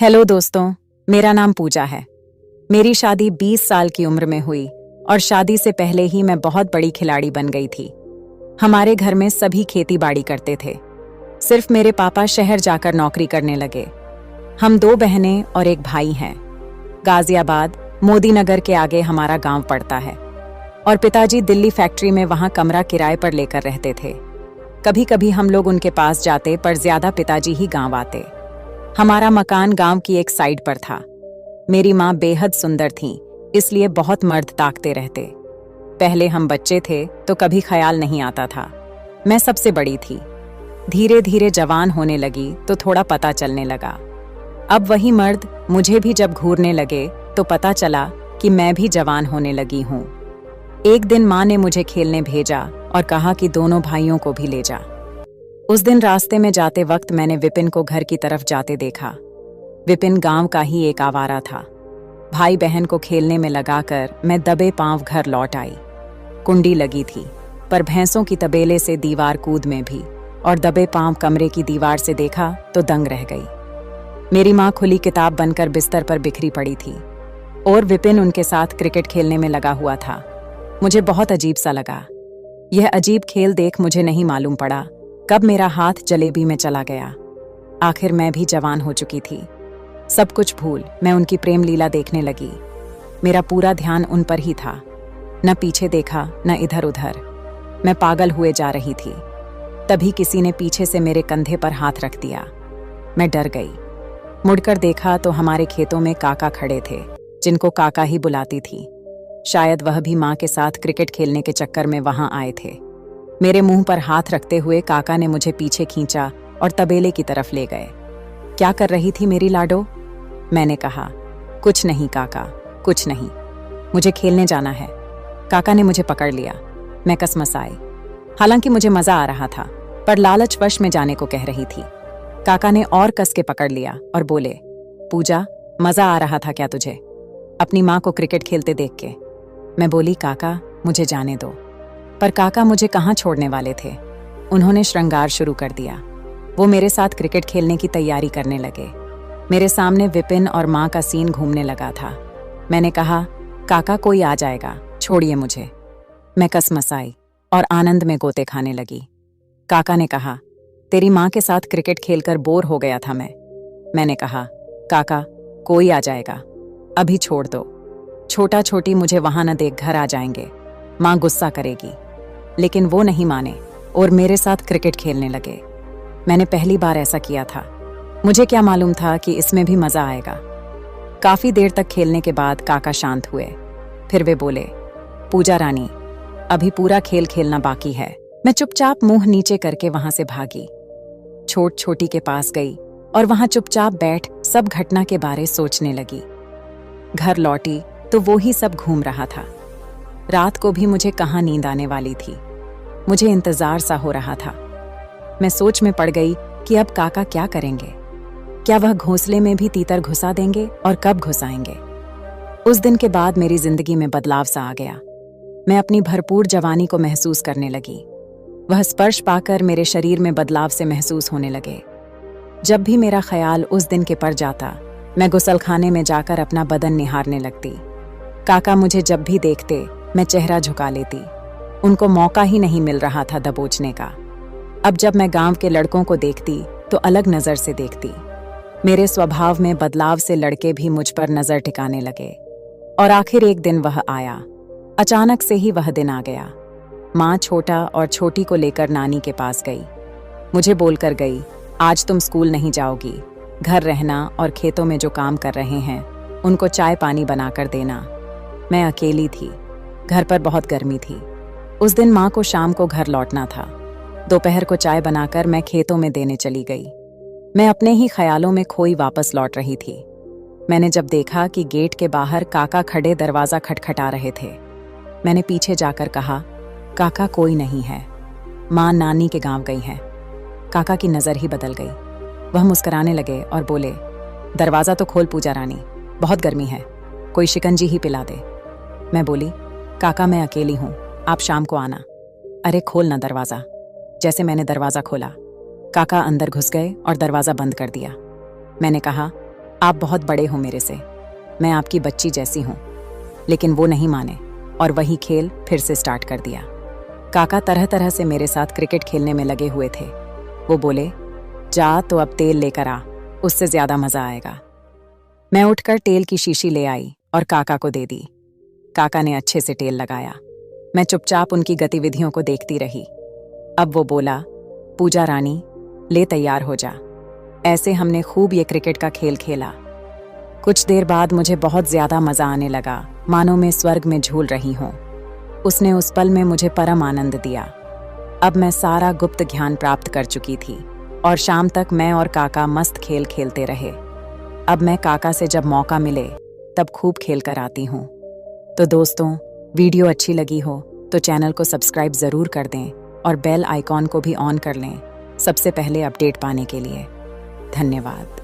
Hello दोस्तों, मेरा नाम पूजा है। मेरी शादी 20 साल की उम्र में हुई और शादी से पहले ही मैं बहुत बड़ी खिलाड़ी बन गई थी। हमारे घर में सभी खेती बाड़ी करते थे। सिर्फ मेरे पापा शहर जाकर नौकरी करने लगे। हम 2 बहनें और एक भाई हैं। गाजियाबाद, मोदी नगर के आगे हमारा गांव पड़ता है और पिताजी दिल्ली फैक्ट्री में वहां कमरा किराए पर लेकर रहते थे। कभी कभी हम लोग उनके पास जाते, पर ज्यादा पिताजी ही गांव आते। हमारा मकान गांव की एक साइड पर था। मेरी माँ बेहद सुंदर थीं, इसलिए बहुत मर्द ताकते रहते। पहले हम बच्चे थे तो कभी ख्याल नहीं आता था। मैं सबसे बड़ी थी। धीरे धीरे जवान होने लगी तो थोड़ा पता चलने लगा। अब वही मर्द मुझे भी जब घूरने लगे तो पता चला कि मैं भी जवान होने लगी हूँ। एक दिन माँ ने मुझे खेलने भेजा और कहा कि दोनों भाइयों को भी ले जा। उस दिन रास्ते में जाते वक्त मैंने विपिन को घर की तरफ जाते देखा। विपिन गांव का ही एक आवारा था। भाई बहन को खेलने में लगाकर मैं दबे पांव घर लौट आई। कुंडी लगी थी, पर भैंसों की तबेले से दीवार कूद में भी, और दबे पांव कमरे की दीवार से देखा तो दंग रह गई। मेरी माँ खुली किताब बनकर बिस्तर पर बिखरी पड़ी थी और विपिन उनके साथ क्रिकेट खेलने में लगा हुआ था। मुझे बहुत अजीब सा लगा। यह अजीब खेल देख मुझे नहीं मालूम पड़ा कब मेरा हाथ जलेबी में चला गया। आखिर मैं भी जवान हो चुकी थी। सब कुछ भूल मैं उनकी प्रेम लीला देखने लगी। मेरा पूरा ध्यान उन पर ही था। न पीछे देखा न इधर उधर। मैं पागल हुए जा रही थी। तभी किसी ने पीछे से मेरे कंधे पर हाथ रख दिया। मैं डर गई। मुड़कर देखा तो हमारे खेतों में काका खड़े थे, जिनको काका ही बुलाती थी। शायद वह भी माँ के साथ क्रिकेट खेलने के चक्कर में वहां आए थे। मेरे मुंह पर हाथ रखते हुए काका ने मुझे पीछे खींचा और तबेले की तरफ ले गए। क्या कर रही थी मेरी लाडो? मैंने कहा। कुछ नहीं काका, कुछ नहीं, मुझे खेलने जाना है। काका ने मुझे पकड़ लिया। मैं कसमसाई। हालांकि मुझे मजा आ रहा था, पर लालचवश में जाने को कह रही थी। काका ने और कस के पकड़ लिया और बोले, पूजा, मजा आ रहा था क्या तुझे अपनी माँ को क्रिकेट खेलते देख के? मैं बोली, काका मुझे जाने दो। पर काका मुझे कहाँ छोड़ने वाले थे। उन्होंने श्रृंगार शुरू कर दिया। वो मेरे साथ क्रिकेट खेलने की तैयारी करने लगे। मेरे सामने विपिन और माँ का सीन घूमने लगा था। मैंने कहा, काका कोई आ जाएगा, छोड़िए मुझे। मैं कसमसाई और आनंद में गोते खाने लगी। काका ने कहा, तेरी माँ के साथ क्रिकेट खेलकर बोर हो गया था मैं। मैंने कहा, काका कोई आ जाएगा, अभी छोड़ दो। छोटा छोटी मुझे वहां न देख घर आ जाएंगे, माँ गुस्सा करेगी। लेकिन वो नहीं माने और मेरे साथ क्रिकेट खेलने लगे। मैंने पहली बार ऐसा किया था। मुझे क्या मालूम था कि इसमें भी मजा आएगा। काफी देर तक खेलने के बाद काका शांत हुए। फिर वे बोले, पूजा रानी, अभी पूरा खेल खेलना बाकी है। मैं चुपचाप मुंह नीचे करके वहां से भागी। छोट छोटी के पास गई और वहां चुपचाप बैठ सब घटना के बारे सोचने लगी। घर लौटी तो वो ही सब घूम रहा था। रात को भी मुझे कहाँ नींद आने वाली थी। मुझे इंतजार सा हो रहा था। मैं सोच में पड़ गई कि अब काका क्या करेंगे। क्या वह घोंसले में भी तीतर घुसा देंगे और कब घुसाएंगे? उस दिन के बाद मेरी जिंदगी में बदलाव सा आ गया। मैं अपनी भरपूर जवानी को महसूस करने लगी। वह स्पर्श पाकर मेरे शरीर में बदलाव से महसूस होने लगे। जब भी मेरा ख्याल उस दिन के पर जाता, मैं गुसलखाने में जाकर अपना बदन निहारने लगती। काका मुझे जब भी देखते मैं चेहरा झुका लेती। उनको मौका ही नहीं मिल रहा था दबोचने का। अब जब मैं गांव के लड़कों को देखती तो अलग नजर से देखती। मेरे स्वभाव में बदलाव से लड़के भी मुझ पर नजर टिकाने लगे। और आखिर एक दिन वह आया। अचानक से ही वह दिन आ गया। माँ छोटा और छोटी को लेकर नानी के पास गई। मुझे बोलकर गई, आज तुम स्कूल नहीं जाओगी। घर रहना और खेतों में जो काम कर रहे हैं उनको चाय पानी बनाकर देना। मैं अकेली थी। घर पर बहुत गर्मी थी। उस दिन माँ को शाम को घर लौटना था। दोपहर को चाय बनाकर मैं खेतों में देने चली गई। मैं अपने ही ख्यालों में खोई वापस लौट रही थी। मैंने जब देखा कि गेट के बाहर काका खड़े दरवाजा खटखटा रहे थे, मैंने पीछे जाकर कहा, काका कोई नहीं है, माँ नानी के गांव गई है। काका की नजर ही बदल गई। वह मुस्कुराने लगे और बोले, दरवाजा तो खोल पूजा रानी, बहुत गर्मी है, कोई शिकंजी ही पिला दे। मैं बोली, काका मैं अकेली हूँ, आप शाम को आना। अरे खोल ना दरवाजा। जैसे मैंने दरवाजा खोला, काका अंदर घुस गए और दरवाजा बंद कर दिया। मैंने कहा, आप बहुत बड़े हो मेरे से, मैं आपकी बच्ची जैसी हूँ। लेकिन वो नहीं माने और वही खेल फिर से स्टार्ट कर दिया। काका तरह तरह से मेरे साथ क्रिकेट खेलने में लगे हुए थे। वो बोले, जा तो अब तेल लेकर आ, उससे ज्यादा मजा आएगा। मैं उठकर तेल की शीशी ले आई और काका को दे दी। काका ने अच्छे से तेल लगाया। मैं चुपचाप उनकी गतिविधियों को देखती रही। अब वो बोला, पूजा रानी, ले तैयार हो जा। ऐसे हमने खूब ये क्रिकेट का खेल खेला। कुछ देर बाद मुझे बहुत ज्यादा मजा आने लगा, मानो मैं स्वर्ग में झूल रही हूँ। उसने उस पल में मुझे परम आनंद दिया। अब मैं सारा गुप्त ज्ञान प्राप्त कर चुकी थी और शाम तक मैं और काका मस्त खेल खेलते रहे। अब मैं काका से जब मौका मिले तब खूब खेल कर आती हूँ। तो दोस्तों, वीडियो अच्छी लगी हो तो चैनल को सब्सक्राइब ज़रूर कर दें और बेल आइकॉन को भी ऑन कर लें सबसे पहले अपडेट पाने के लिए। धन्यवाद।